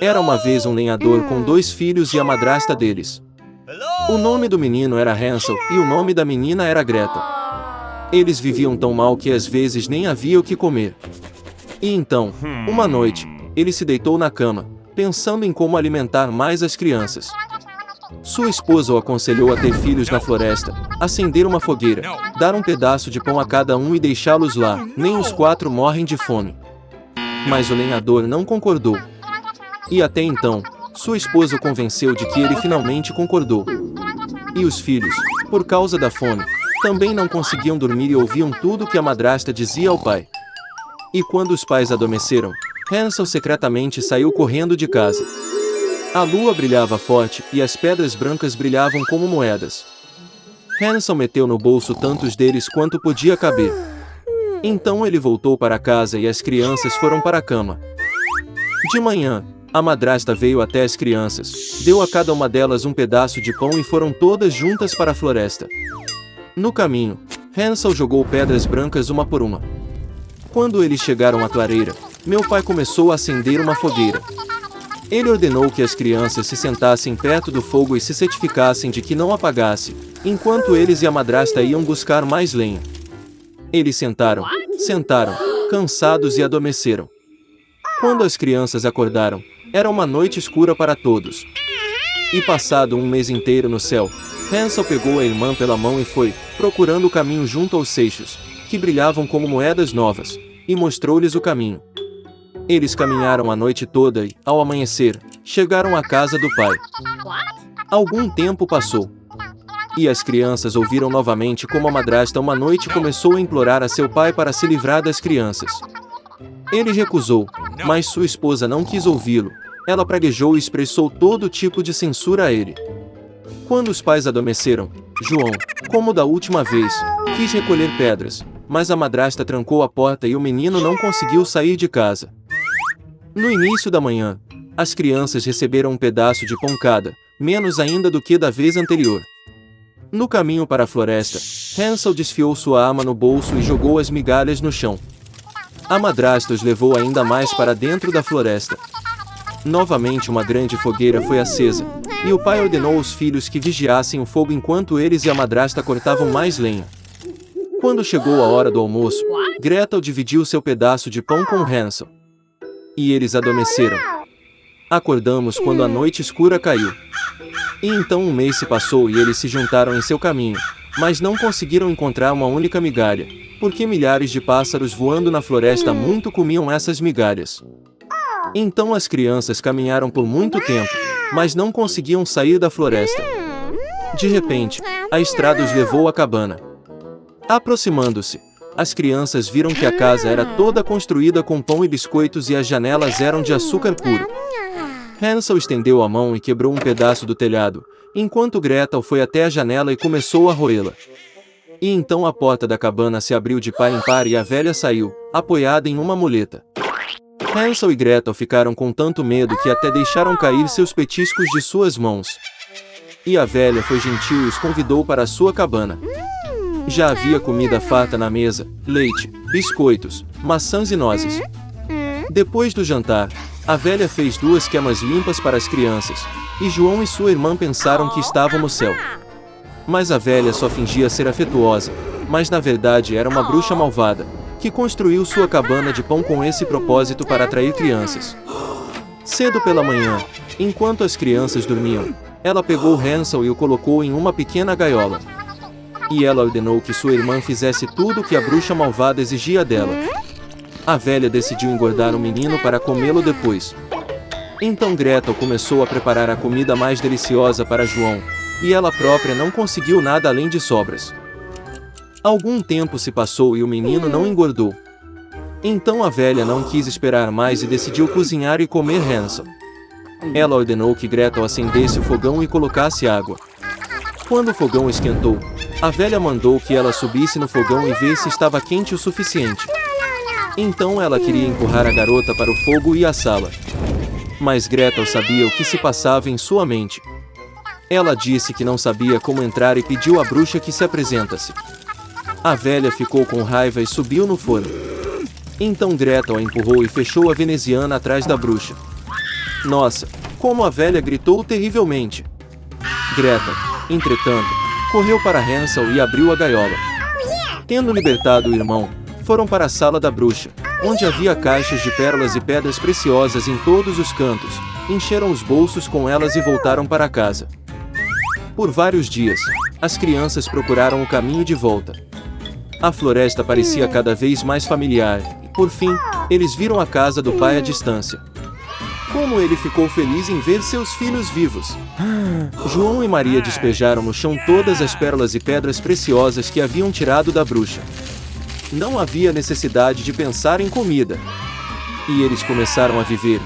Era uma vez um lenhador com 2 filhos e a madrasta deles. O nome do menino era Hansel e o nome da menina era Gretel. Eles viviam tão mal que às vezes nem havia o que comer. E então, uma noite, ele se deitou na cama, pensando em como alimentar mais as crianças. Sua esposa o aconselhou a ter filhos na floresta, acender uma fogueira, dar um pedaço de pão a cada um e deixá-los lá, nem os 4 morrem de fome. Mas o lenhador não concordou. E até então, sua esposa o convenceu de que ele finalmente concordou. E os filhos, por causa da fome, também não conseguiam dormir e ouviam tudo que a madrasta dizia ao pai. E quando os pais adormeceram, Hansel secretamente saiu correndo de casa. A lua brilhava forte e as pedras brancas brilhavam como moedas. Hansel meteu no bolso tantos deles quanto podia caber. Então ele voltou para casa e as crianças foram para a cama. De manhã, a madrasta veio até as crianças, deu a cada uma delas um pedaço de pão e foram todas juntas para a floresta. No caminho, Hansel jogou pedras brancas uma por uma. Quando eles chegaram à clareira, meu pai começou a acender uma fogueira. Ele ordenou que as crianças se sentassem perto do fogo e se certificassem de que não apagasse, enquanto eles e a madrasta iam buscar mais lenha. Eles sentaram, cansados e adormeceram. Quando as crianças acordaram, era uma noite escura para todos. E passado um mês inteiro no céu, Hansel pegou a irmã pela mão e foi, procurando o caminho junto aos seixos, que brilhavam como moedas novas, e mostrou-lhes o caminho. Eles caminharam a noite toda e, ao amanhecer, chegaram à casa do pai. Algum tempo passou. E as crianças ouviram novamente como a madrasta uma noite começou a implorar a seu pai para se livrar das crianças. Ele recusou, mas sua esposa não quis ouvi-lo. Ela praguejou e expressou todo tipo de censura a ele. Quando os pais adormeceram, João, como da última vez, quis recolher pedras, mas a madrasta trancou a porta e o menino não conseguiu sair de casa. No início da manhã, as crianças receberam um pedaço de pão cada, menos ainda do que da vez anterior. No caminho para a floresta, Hansel desfiou sua arma no bolso e jogou as migalhas no chão. A madrasta os levou ainda mais para dentro da floresta. Novamente uma grande fogueira foi acesa, e o pai ordenou aos filhos que vigiassem o fogo enquanto eles e a madrasta cortavam mais lenha. Quando chegou a hora do almoço, Gretel dividiu seu pedaço de pão com Hansel. E eles adormeceram. Acordamos quando a noite escura caiu. E então um mês se passou e eles se juntaram em seu caminho, mas não conseguiram encontrar uma única migalha, porque milhares de pássaros voando na floresta muito comiam essas migalhas. Então as crianças caminharam por muito tempo, mas não conseguiam sair da floresta. De repente, a estrada os levou à cabana. Aproximando-se, as crianças viram que a casa era toda construída com pão e biscoitos e as janelas eram de açúcar puro. Hansel estendeu a mão e quebrou um pedaço do telhado, enquanto Gretel foi até a janela e começou a roê-la. E então a porta da cabana se abriu de par em par e a velha saiu, apoiada em uma muleta. Hansel e Gretel ficaram com tanto medo que até deixaram cair seus petiscos de suas mãos. E a velha foi gentil e os convidou para a sua cabana. Já havia comida farta na mesa, leite, biscoitos, maçãs e nozes. Depois do jantar, a velha fez 2 camas limpas para as crianças, e João e sua irmã pensaram que estavam no céu. Mas a velha só fingia ser afetuosa, mas na verdade era uma bruxa malvada, que construiu sua cabana de pão com esse propósito para atrair crianças. Cedo pela manhã, enquanto as crianças dormiam, ela pegou Hansel e o colocou em uma pequena gaiola. E ela ordenou que sua irmã fizesse tudo o que a bruxa malvada exigia dela. A velha decidiu engordar o menino para comê-lo depois. Então Gretel começou a preparar a comida mais deliciosa para João, e ela própria não conseguiu nada além de sobras. Algum tempo se passou e o menino não engordou. Então a velha não quis esperar mais e decidiu cozinhar e comer Hansel. Ela ordenou que Gretel acendesse o fogão e colocasse água. Quando o fogão esquentou, a velha mandou que ela subisse no fogão e ver se estava quente o suficiente. Então ela queria empurrar a garota para o fogo e assá-la. Mas Gretel sabia o que se passava em sua mente. Ela disse que não sabia como entrar e pediu à bruxa que se apresentasse. A velha ficou com raiva e subiu no forno. Então Gretel a empurrou e fechou a veneziana atrás da bruxa. Nossa, como a velha gritou terrivelmente. Greta, entretanto, correu para Hansel e abriu a gaiola. Tendo libertado o irmão, foram para a sala da bruxa, onde havia caixas de pérolas e pedras preciosas em todos os cantos. Encheram os bolsos com elas e voltaram para casa. Por vários dias, as crianças procuraram o caminho de volta. A floresta parecia cada vez mais familiar, e, por fim, eles viram a casa do pai à distância. Como ele ficou feliz em ver seus filhos vivos! João e Maria despejaram no chão todas as pérolas e pedras preciosas que haviam tirado da bruxa. Não havia necessidade de pensar em comida. E eles começaram a viver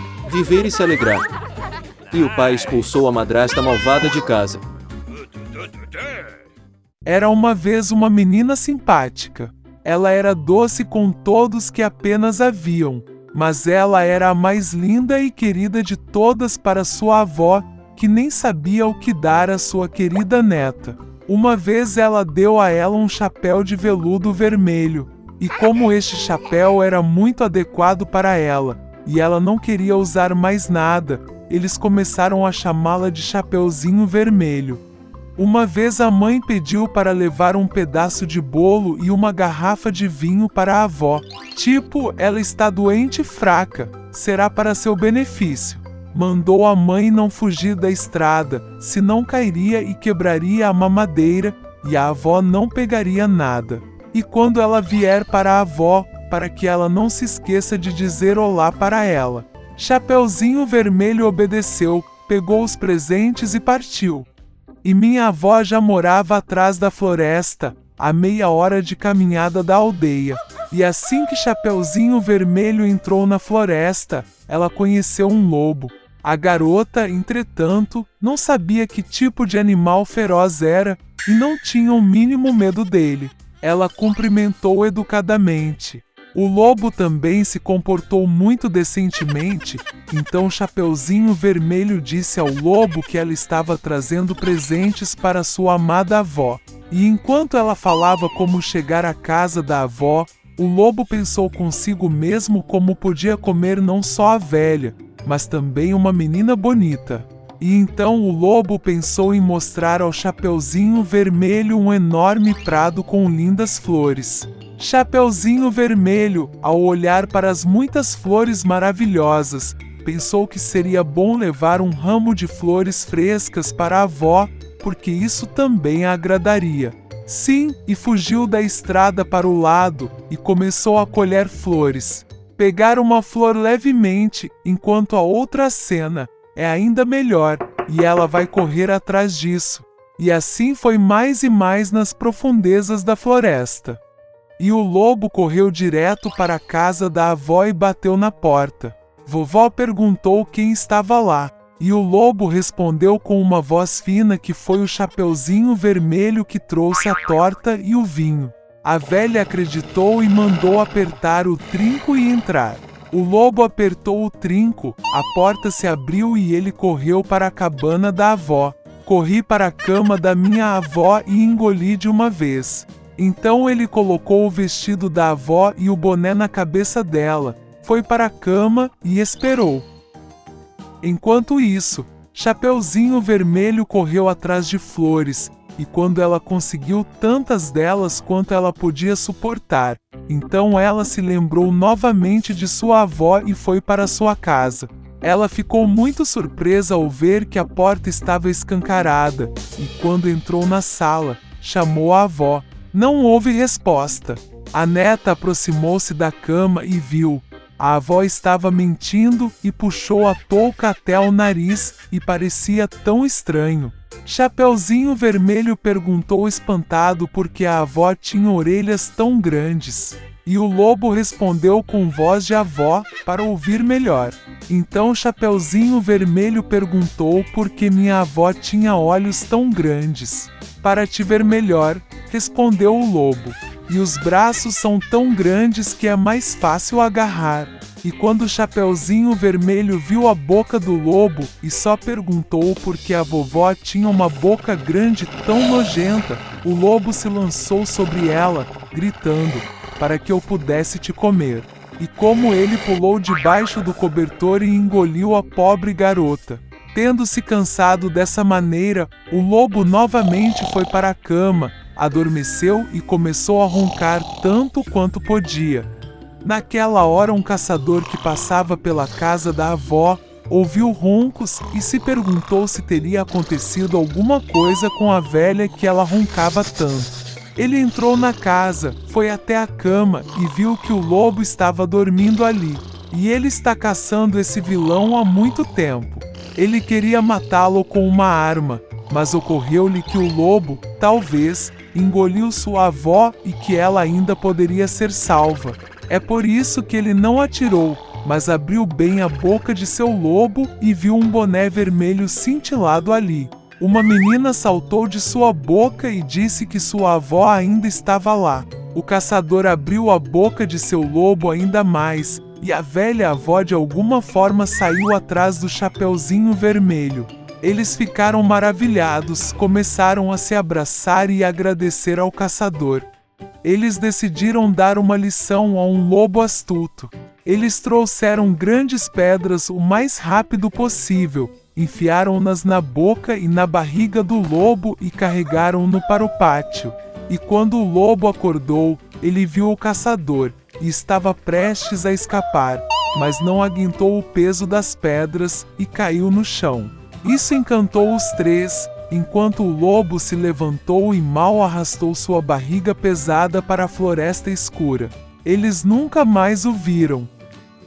e se alegrar. E o pai expulsou a madrasta malvada de casa. Era uma vez uma menina simpática. Ela era doce com todos que apenas a viam, mas ela era a mais linda e querida de todas para sua avó, que nem sabia o que dar à sua querida neta. Uma vez ela deu a ela um chapéu de veludo vermelho, e como este chapéu era muito adequado para ela, e ela não queria usar mais nada, eles começaram a chamá-la de Chapeuzinho Vermelho. Uma vez a mãe pediu para levar um pedaço de bolo e uma garrafa de vinho para a avó. Tipo, ela está doente e fraca, será para seu benefício. Mandou a mãe não fugir da estrada, senão cairia e quebraria a mamadeira, e a avó não pegaria nada. E quando ela vier para a avó, para que ela não se esqueça de dizer olá para ela. Chapeuzinho Vermelho obedeceu, pegou os presentes e partiu. E minha avó já morava atrás da floresta, a meia hora de caminhada da aldeia. E assim que Chapeuzinho Vermelho entrou na floresta, ela conheceu um lobo. A garota, entretanto, não sabia que tipo de animal feroz era e não tinha o mínimo medo dele. Ela cumprimentou educadamente. O lobo também se comportou muito decentemente, então Chapeuzinho Vermelho disse ao lobo que ela estava trazendo presentes para sua amada avó. E enquanto ela falava como chegar à casa da avó, o lobo pensou consigo mesmo como podia comer não só a velha, mas também uma menina bonita. E então o lobo pensou em mostrar ao Chapeuzinho Vermelho um enorme prado com lindas flores. Chapeuzinho Vermelho, ao olhar para as muitas flores maravilhosas, pensou que seria bom levar um ramo de flores frescas para a avó, porque isso também a agradaria. Sim, e fugiu da estrada para o lado e começou a colher flores. Pegar uma flor levemente, enquanto a outra acena, é ainda melhor, e ela vai correr atrás disso. E assim foi mais e mais nas profundezas da floresta. E o lobo correu direto para a casa da avó e bateu na porta. Vovó perguntou quem estava lá, e o lobo respondeu com uma voz fina que foi o Chapeuzinho Vermelho que trouxe a torta e o vinho. A velha acreditou e mandou apertar o trinco e entrar. O lobo apertou o trinco, a porta se abriu e ele correu para a cabana da avó. Corri para a cama da minha avó e engoli de uma vez. Então ele colocou o vestido da avó e o boné na cabeça dela, foi para a cama e esperou. Enquanto isso, Chapeuzinho Vermelho correu atrás de flores, e quando ela conseguiu tantas delas quanto ela podia suportar, então ela se lembrou novamente de sua avó e foi para sua casa. Ela ficou muito surpresa ao ver que a porta estava escancarada, e quando entrou na sala, chamou a avó. Não houve resposta. A neta aproximou-se da cama e viu. A avó estava mentindo e puxou a touca até ao nariz e parecia tão estranho. Chapeuzinho Vermelho perguntou espantado por que a avó tinha orelhas tão grandes. E o lobo respondeu com voz de avó, para ouvir melhor. Então Chapeuzinho Vermelho perguntou por que minha avó tinha olhos tão grandes. Para te ver melhor, respondeu o lobo. E os braços são tão grandes que é mais fácil agarrar. E quando Chapeuzinho Vermelho viu a boca do lobo e só perguntou por que a vovó tinha uma boca grande tão nojenta, o lobo se lançou sobre ela, gritando, para que eu pudesse te comer. e como ele pulou debaixo do cobertor e engoliu a pobre garota. Tendo-se cansado dessa maneira, o lobo novamente foi para a cama, adormeceu e começou a roncar tanto quanto podia. Naquela hora, um caçador que passava pela casa da avó ouviu roncos e se perguntou se teria acontecido alguma coisa com a velha que ela roncava tanto. Ele entrou na casa, foi até a cama e viu que o lobo estava dormindo ali. E ele está caçando esse vilão há muito tempo. Ele queria matá-lo com uma arma, mas ocorreu-lhe que o lobo, talvez, engoliu sua avó e que ela ainda poderia ser salva. É por isso que ele não atirou, mas abriu bem a boca de seu lobo e viu um boné vermelho cintilado ali. Uma menina saltou de sua boca e disse que sua avó ainda estava lá. O caçador abriu a boca de seu lobo ainda mais, e a velha avó de alguma forma saiu atrás do chapeuzinho vermelho. Eles ficaram maravilhados, começaram a se abraçar e agradecer ao caçador. Eles decidiram dar uma lição a um lobo astuto. Eles trouxeram grandes pedras o mais rápido possível, enfiaram-nas na boca e na barriga do lobo e carregaram-no para o pátio. E quando o lobo acordou, ele viu o caçador e estava prestes a escapar, mas não aguentou o peso das pedras e caiu no chão. Isso encantou os três, enquanto o lobo se levantou e mal arrastou sua barriga pesada para a floresta escura. Eles nunca mais o viram.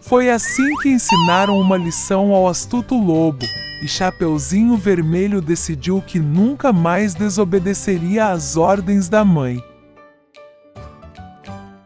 Foi assim que ensinaram uma lição ao astuto lobo, e Chapeuzinho Vermelho decidiu que nunca mais desobedeceria às ordens da mãe.